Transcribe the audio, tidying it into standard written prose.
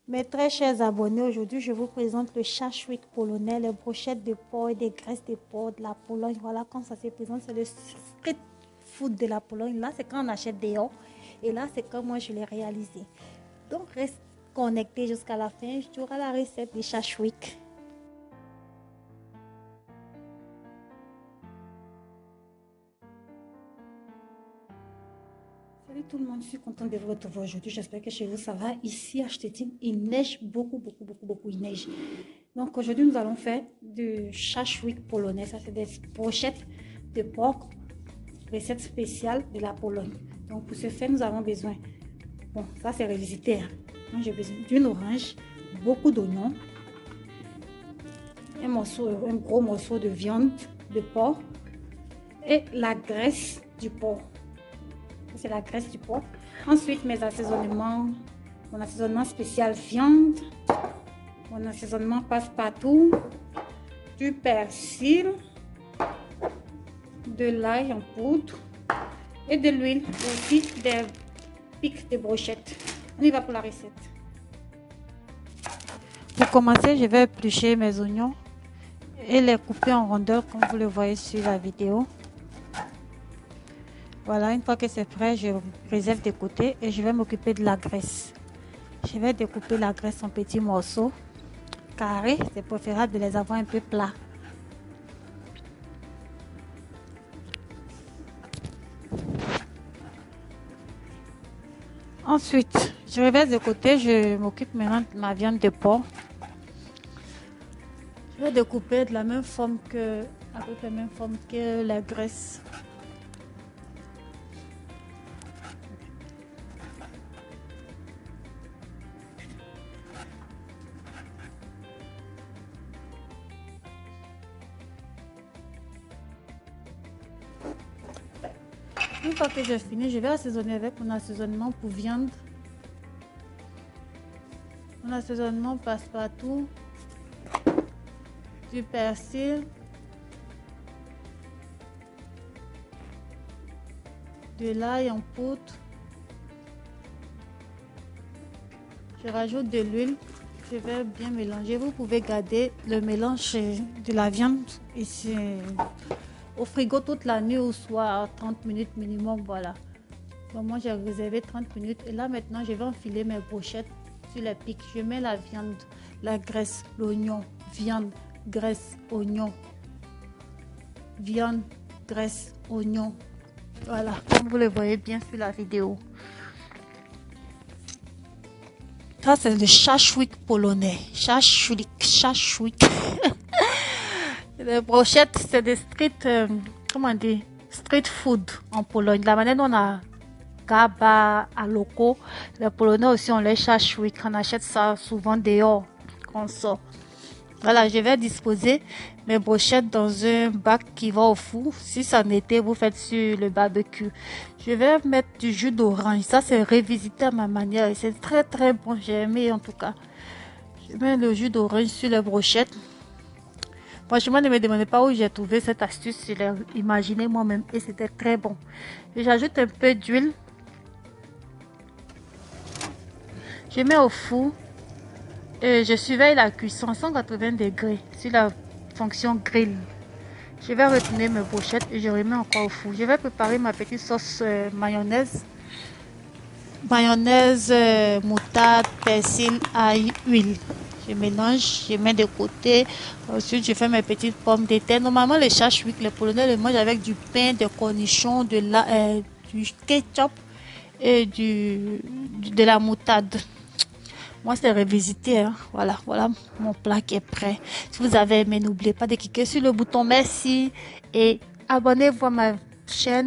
Mes très chers abonnés, aujourd'hui je vous présente le shashlik polonais, les brochettes de porc et des graisses de porc de la Pologne. Voilà quand ça se présente, c'est le street food de la Pologne. Là c'est quand on achète dehors et là c'est quand moi je l'ai réalisé. Donc reste connecté jusqu'à la fin, tu auras la recette des shashlik. Salut tout le monde, je suis contente de vous retrouver aujourd'hui. J'espère que chez vous ça va. Ici à Stettin, il neige beaucoup, il neige. Donc aujourd'hui, nous allons faire du shashlik polonais. Ça, c'est des brochettes de porc, recette spéciale de la Pologne. Donc pour ce faire, nous avons besoin, bon, ça c'est revisité. Moi, j'ai besoin d'une orange, beaucoup d'oignons, un gros morceau de viande de porc et la graisse du porc. C'est la graisse du porc. Ensuite, mes assaisonnements, mon assaisonnement spécial viande, mon assaisonnement passe-partout, du persil, de l'ail en poudre et de l'huile, aussi des pics de brochette. On y va pour la recette. Pour commencer, je vais éplucher mes oignons et les couper en rondeurs comme vous le voyez sur la vidéo. Voilà, une fois que c'est prêt, je réserve de côté et je vais m'occuper de la graisse. Je vais découper la graisse en petits morceaux carrés. C'est préférable de les avoir un peu plats. Ensuite, je réverse de côté. Je m'occupe maintenant de ma viande de porc. Je vais découper de la même forme que, à peu près la même forme que la graisse. Une fois que j'ai fini, je vais assaisonner avec mon assaisonnement pour viande. Mon assaisonnement passe-partout, du persil, de l'ail en poudre. Je rajoute de l'huile. Je vais bien mélanger. Vous pouvez garder le mélange de la viande ici au frigo toute la nuit ou soit 30 minutes minimum. Voilà. Donc moi j'ai réservé 30 minutes et là maintenant je vais enfiler mes brochettes sur les pics. Je mets la viande, la graisse, l'oignon, viande, graisse, oignon, viande, graisse, oignon. Voilà, comme vous le voyez bien sur la vidéo. Ça c'est le shashlik polonais. Shashlik. Les brochettes, c'est des street food en Pologne. La manière dont on a gaba à locaux, les Polonais aussi ont les shashlik. On achète ça souvent dehors quand on sort. Voilà, je vais disposer mes brochettes dans un bac qui va au four. Si ça en était, vous faites sur le barbecue. Je vais mettre du jus d'orange. Ça, c'est revisité à ma manière et c'est très bon. J'ai aimé en tout cas. Je mets le jus d'orange sur les brochettes. Franchement, ne me demandez pas où j'ai trouvé cette astuce. Je l'ai imaginé moi-même et c'était très bon. J'ajoute un peu d'huile. Je mets au four et je surveille la cuisson à 180 degrés sur la fonction grill. Je vais retourner mes brochettes et je remets encore au four. Je vais préparer ma petite sauce mayonnaise. Mayonnaise, moutarde, persil, ail, huile. Je mélange, je mets de côté. Ensuite, je fais mes petites pommes de terre. Normalement, les shashlik, les Polonais le mangent avec du pain, des cornichons, du ketchup et de la moutarde. Moi, c'est revisité. Hein. Voilà mon plat qui est prêt. Si vous avez aimé, n'oubliez pas de cliquer sur le bouton merci et abonnez-vous à ma chaîne.